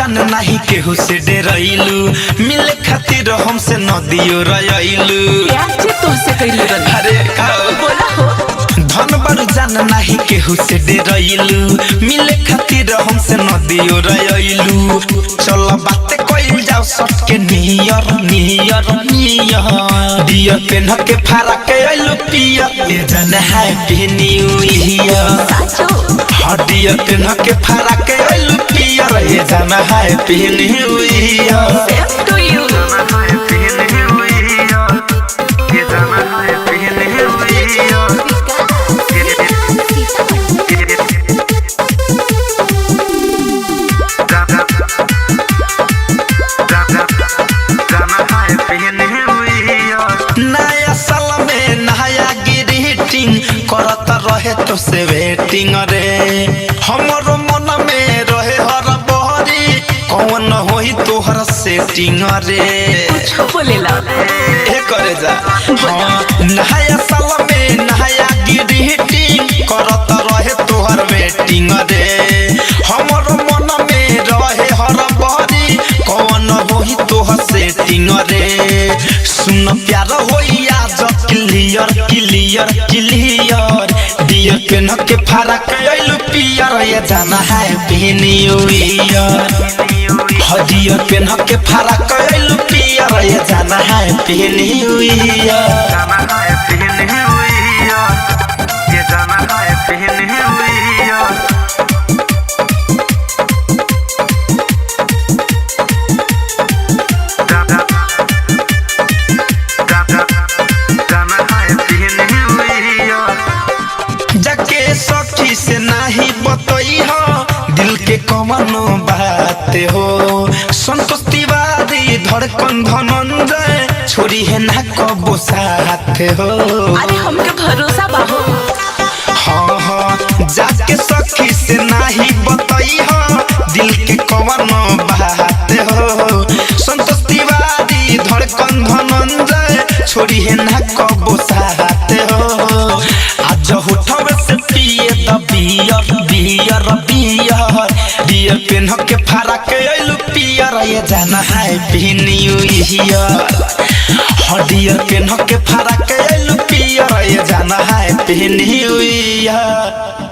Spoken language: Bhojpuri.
जान नहीं केहू से डरैलू मिले खातिर हमसे नदियो रयलू प्यार से तुमसे कइले रहनी। अरे बोला हो धन बड़ जान नहीं केहू से डरैलू मिले खातिर हमसे नदियो रयलू चल बात कइल जाओ सटके नियर नियर नियर दिया पेन के फारा के आइलू पिया ए जान हैप्पी न्यू ईयर साचो हडिया पेन के फारा के आइलू पिया ए जान happy new year same to you नया साल में नया ग्रीटिंग करत रहे तो से वेटिंग रे हमरो मन में रहे हर बहरी कौन होई तोहर सेटिंग रे कुछ बोलेला ए करे जा हाँ, नया साल में नया ग्रीटिंग करत रहे तोहर वेटिंग रे हमरो मन में रहे हर बहरी कौन होई तोहर सेटिंग रे सुन प्यार होइया जब clear clear clear Deere PAN के फरक आइलू पियर ये जाना है न्यू ईयर हडियर पेन के फरक आइलू पियर ये जाना है न्यू ईयर जाके सखी से नहीं बतई हो दिल के कमनो बात हो संतोष तिवारी धड़कन धनंजय छोरी है ना कबो साथ हो अरे हमके भरोसा बाहो हाँ हाँ जाके सखी से नहीं बतई हो दिल के कमनो बात हो संतोष तिवारी धड़कन धनंजय छोरी है ना कबो साथ हो आज होठवे से पिए द beer beer beer Deere PAN के फरक आइलू पियर ये जाना है न्यू ईयर हडियर पेन के फरक आइलू पियर ये जाना है न्यू ईयर।